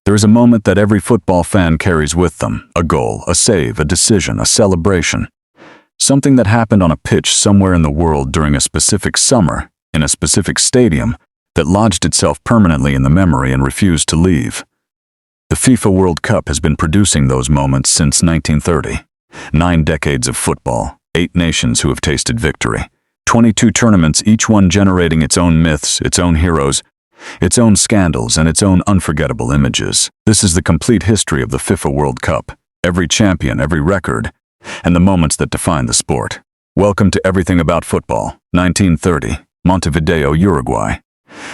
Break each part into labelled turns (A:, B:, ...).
A: There is a moment that every football fan carries with them, a goal, a save, a decision, a celebration. Something that happened on a pitch somewhere in the world during a specific summer, in a specific stadium, that lodged itself permanently in the memory and refused to leave. The FIFA World Cup has been producing those moments since 1930. 9 decades of football, 8 nations who have tasted victory, 22 tournaments, each one generating its own myths, its own heroes, its own scandals, and its own unforgettable images. This is the complete history of the FIFA World Cup, every champion, every record, and the moments that define the sport. Welcome to Everything About Football. 1930, Montevideo, Uruguay.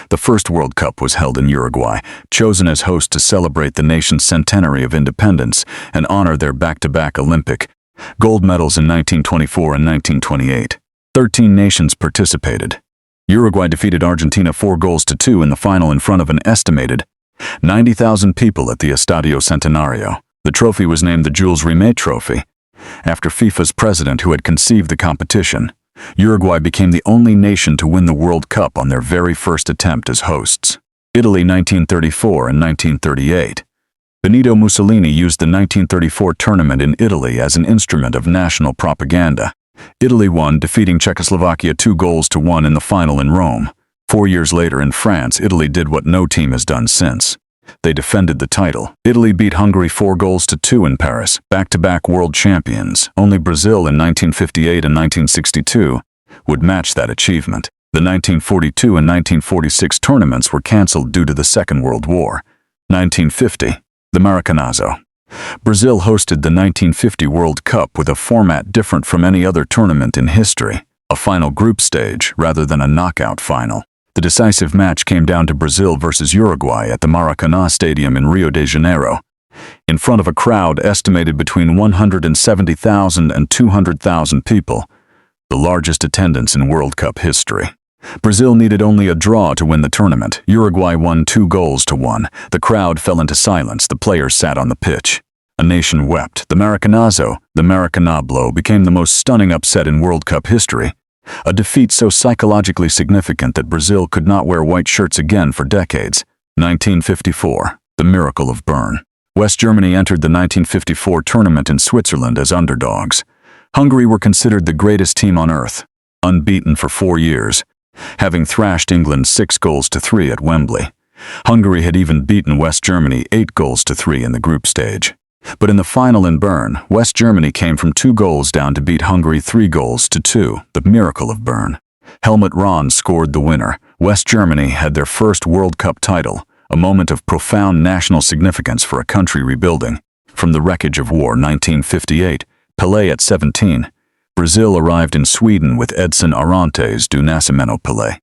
A: The first World Cup was held in Uruguay, chosen as host to celebrate the nation's centenary of independence and honor their back-to-back Olympic gold medals in 1924 and 1928. 13 nations participated. Uruguay defeated Argentina 4-2 in the final in front of an estimated 90,000 people at the Estadio Centenario. The trophy was named the Jules Rimet Trophy, after FIFA's president who had conceived the competition. Uruguay became the only nation to win the World Cup on their very first attempt as hosts. Italy 1934 and 1938. Benito Mussolini used the 1934 tournament in Italy as an instrument of national propaganda. Italy won, defeating Czechoslovakia 2-1 in the final in Rome. 4 years later in France, Italy did what no team has done since. They defended the title. Italy beat Hungary 4-2 in Paris, back-to-back world champions. Only Brazil in 1958 and 1962 would match that achievement. The 1942 and 1946 tournaments were cancelled due to the Second World War. 1950, the Maracanazo. Brazil hosted the 1950 World Cup with a format different from any other tournament in history, a final group stage rather than a knockout final. The decisive match came down to Brazil versus Uruguay at the Maracanã Stadium in Rio de Janeiro, in front of a crowd estimated between 170,000 and 200,000 people, the largest attendance in World Cup history. Brazil needed only a draw to win the tournament. Uruguay won 2-1. The crowd fell into silence. The players sat on the pitch. A nation wept. The Maracanazo, the Maracanã blow, became the most stunning upset in World Cup history. A defeat so psychologically significant that Brazil could not wear white shirts again for decades. 1954, the miracle of Bern. West Germany entered the 1954 tournament in Switzerland as underdogs. Hungary were considered the greatest team on earth, unbeaten for 4 years, having thrashed England 6-3 at Wembley. Hungary had even beaten West Germany 8-3 in the group stage. But in the final in Bern, West Germany came from 2 goals down to beat Hungary 3-2, the miracle of Bern. Helmut Rahn scored the winner. West Germany had their first World Cup title, a moment of profound national significance for a country rebuilding. From the wreckage of war, 1958, Pelé at 17. Brazil arrived in Sweden with Edson Arantes do Nascimento Pelé,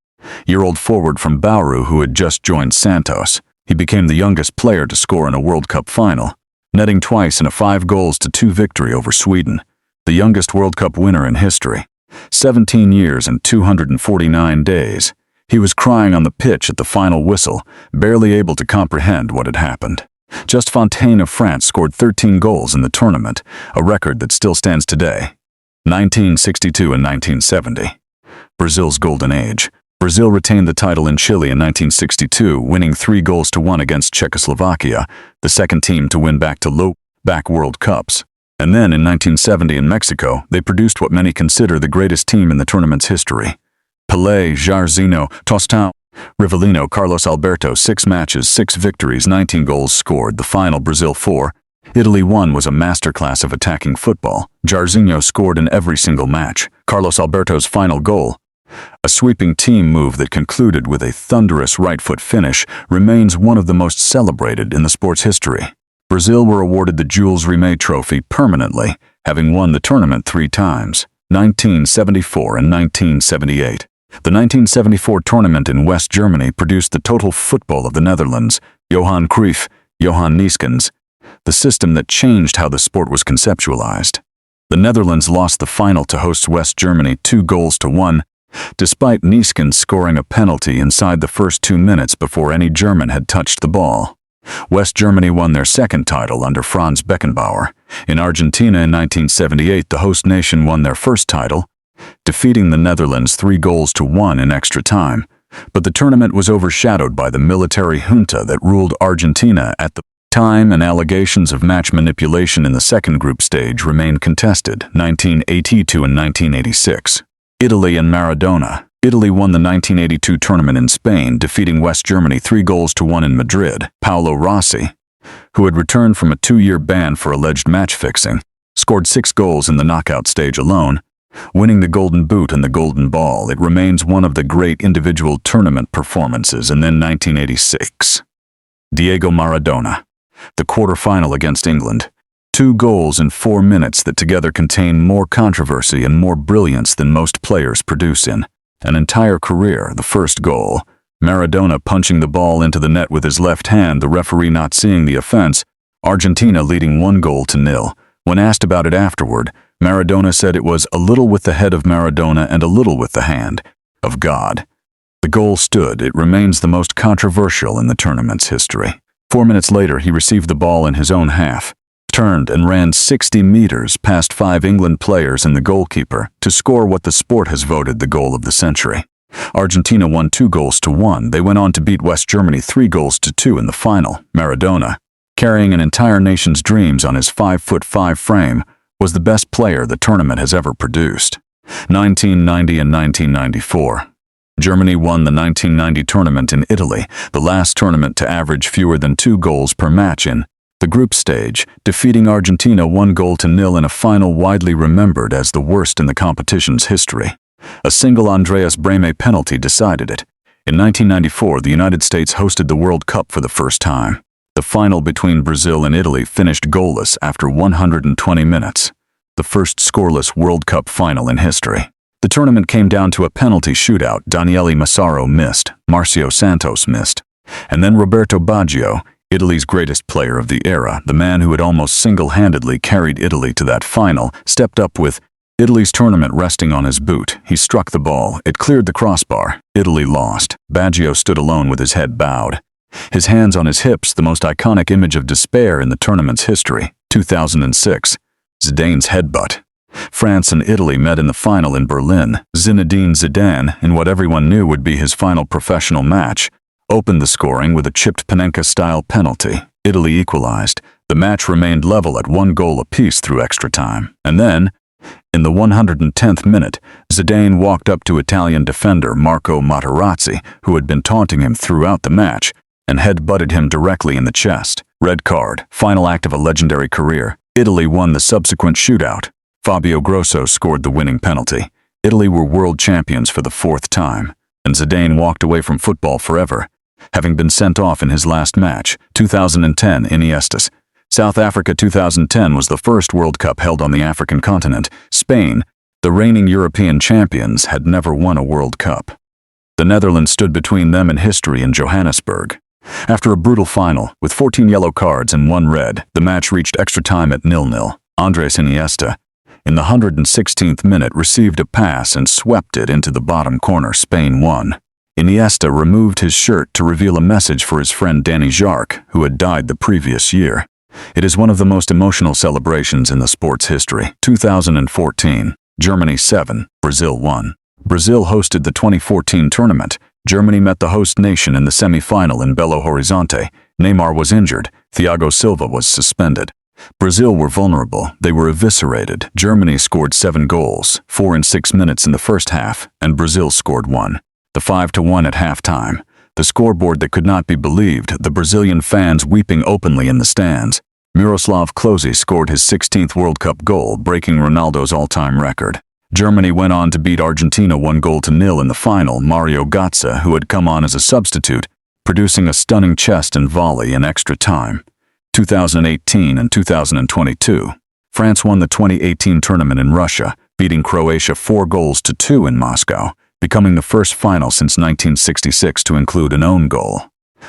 A: year-old forward from Bauru who had just joined Santos. He became the youngest player to score in a World Cup final, netting twice in a 5-2 victory over Sweden, the youngest World Cup winner in history. 17 years and 249 days. He was crying on the pitch at the final whistle, barely able to comprehend what had happened. Just Fontaine of France scored 13 goals in the tournament, a record that still stands today. 1962 and 1970. Brazil's golden age. Brazil retained the title in Chile in 1962, winning 3-1 against Czechoslovakia, the second team to win back-to-back World Cups. And then in 1970 in Mexico, they produced what many consider the greatest team in the tournament's history. Pelé, Jairzinho, Tostão, Rivellino, Carlos Alberto, 6 matches, 6 victories, 19 goals scored. The final, Brazil 4. Italy 1 was a masterclass of attacking football. Jairzinho scored in every single match. Carlos Alberto's final goal, a sweeping team move that concluded with a thunderous right-foot finish, remains one of the most celebrated in the sport's history. Brazil were awarded the Jules Rimet Trophy permanently, having won the tournament 3 times, 1974 and 1978. The 1974 tournament in West Germany produced the total football of the Netherlands, Johan Cruyff, Johan Neeskens, the system that changed how the sport was conceptualized. The Netherlands lost the final to host West Germany 2-1, despite Neeskens scoring a penalty inside the first 2 minutes before any German had touched the ball. West Germany won their second title under Franz Beckenbauer. In Argentina in 1978, the host nation won their first title, defeating the Netherlands 3-1 in extra time. But the tournament was overshadowed by the military junta that ruled Argentina at the Time and allegations of match manipulation in the second group stage remained contested, 1982 and 1986. Italy and Maradona. Italy won the 1982 tournament in Spain, defeating West Germany 3-1 in Madrid. Paolo Rossi, who had returned from a 2-year ban for alleged match fixing, scored 6 goals in the knockout stage alone, winning the Golden Boot and the Golden Ball. It remains one of the great individual tournament performances. And then 1986. Diego Maradona. The quarterfinal against England. 2 goals in 4 minutes that together contain more controversy and more brilliance than most players produce in an entire career. The first goal, Maradona punching the ball into the net with his left hand, the referee not seeing the offense, Argentina leading 1-0. When asked about it afterward, Maradona said it was a little with the head of Maradona and a little with the hand of God. The goal stood. It remains the most controversial in the tournament's history. 4 minutes later, he received the ball in his own half, turned and ran 60 meters past 5 England players and the goalkeeper to score what the sport has voted the goal of the century. Argentina won 2-1. They went on to beat West Germany 3-2 in the final. Maradona, carrying an entire nation's dreams on his 5'5" frame, was the best player the tournament has ever produced. 1990 and 1994. Germany won the 1990 tournament in Italy, the last tournament to average fewer than 2 goals per match in the group stage, defeating Argentina 1-0 in a final widely remembered as the worst in the competition's history. A single Andreas Brehme penalty decided it. In 1994, the United States hosted the World Cup for the first time. The final between Brazil and Italy finished goalless after 120 minutes, the first scoreless World Cup final in history. The tournament came down to a penalty shootout. Daniele Massaro missed, Marcio Santos missed, and then Roberto Baggio, Italy's greatest player of the era, the man who had almost single-handedly carried Italy to that final, stepped up with Italy's tournament resting on his boot. He struck the ball. It cleared the crossbar. Italy lost. Baggio stood alone with his head bowed, his hands on his hips, the most iconic image of despair in the tournament's history. 2006. Zidane's headbutt. France and Italy met in the final in Berlin. Zinedine Zidane, in what everyone knew would be his final professional match, opened the scoring with a chipped Panenka-style penalty. Italy equalized. The match remained level at 1 goal apiece through extra time. And then, in the 110th minute, Zidane walked up to Italian defender Marco Materazzi, who had been taunting him throughout the match, and head-butted him directly in the chest. Red card. Final act of a legendary career. Italy won the subsequent shootout. Fabio Grosso scored the winning penalty. Italy were world champions for the 4th time, and Zidane walked away from football forever, having been sent off in his last match. 2010. Iniesta's. South Africa 2010 was the first World Cup held on the African continent. Spain, the reigning European champions, had never won a World Cup. The Netherlands stood between them and history in Johannesburg. After a brutal final, with 14 yellow cards and 1 red, the match reached extra time at 0-0. Andres Iniesta, in the 116th minute, received a pass and swept it into the bottom corner. Spain won. Iniesta removed his shirt to reveal a message for his friend Danny Jarque, who had died the previous year. It is one of the most emotional celebrations in the sport's history. 2014. Germany 7, Brazil 1. Brazil hosted the 2014 tournament. Germany met the host nation in the semi-final in Belo Horizonte. Neymar was injured. Thiago Silva was suspended. Brazil were vulnerable. They were eviscerated. Germany scored 7 goals, 4 in 6 minutes in the first half, and Brazil scored 1. The 5-1 at halftime. The scoreboard that could not be believed, the Brazilian fans weeping openly in the stands. Miroslav Klose scored his 16th World Cup goal, breaking Ronaldo's all-time record. Germany went on to beat Argentina 1-0 in the final. Mario Götze, who had come on as a substitute, producing a stunning chest and volley in extra time. 2018 and 2022. France won the 2018 tournament in Russia, beating Croatia 4-2 in Moscow, becoming the first final since 1966 to include an own goal.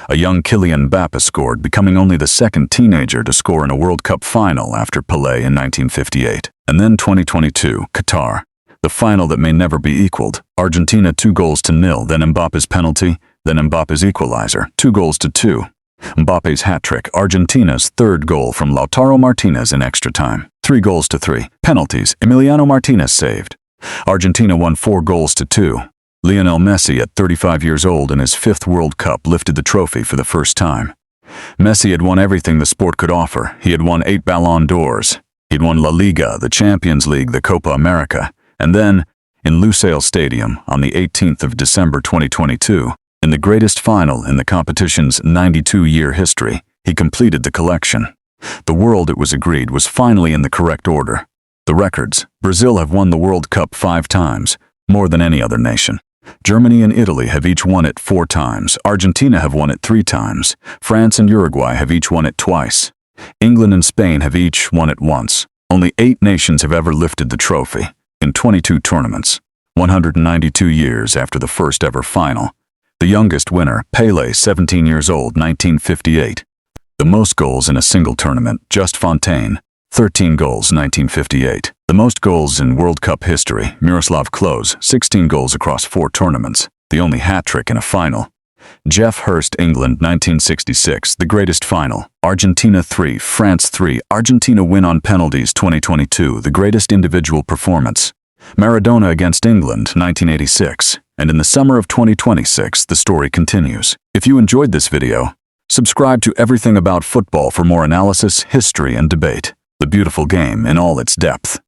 A: A young Kylian Mbappé scored, becoming only the 2nd teenager to score in a World Cup final after Pelé in 1958. And then 2022, Qatar. The final that may never be equaled. Argentina 2-0, then Mbappe's penalty, then Mbappe's equalizer, 2-2. Mbappe's hat-trick, Argentina's 3rd goal from Lautaro Martinez in extra time, 3-3. Penalties, Emiliano Martinez saved. Argentina won 4-2. Lionel Messi, at 35 years old in his 5th World Cup, lifted the trophy for the first time. Messi had won everything the sport could offer. He had won 8 Ballon d'Ors. He'd won La Liga, the Champions League, the Copa America. And then, in Lusail Stadium, on the 18th of December 2022, in the greatest final in the competition's 92-year history, he completed the collection. The world, it was agreed, was finally in the correct order. The records: Brazil have won the World Cup 5 times, more than any other nation. Germany and Italy have each won it 4 times. Argentina have won it 3 times. France and Uruguay have each won it twice. England and Spain have each won it once. Only 8 nations have ever lifted the trophy, in 22 tournaments, 192 years after the first ever final. The youngest winner, Pelé, 17 years old, 1958. The most goals in a single tournament, Just Fontaine, 13 goals, 1958. The most goals in World Cup history, Miroslav Klose, 16 goals across 4 tournaments, the only hat-trick in a final. Jeff Hurst, England, 1966, the greatest final. Argentina 3, France 3. Argentina win on penalties 2022, the greatest individual performance. Maradona against England, 1986. And in the summer of 2026, the story continues. If you enjoyed this video, subscribe to Everything About Football for more analysis, history, and debate. The beautiful game in all its depth.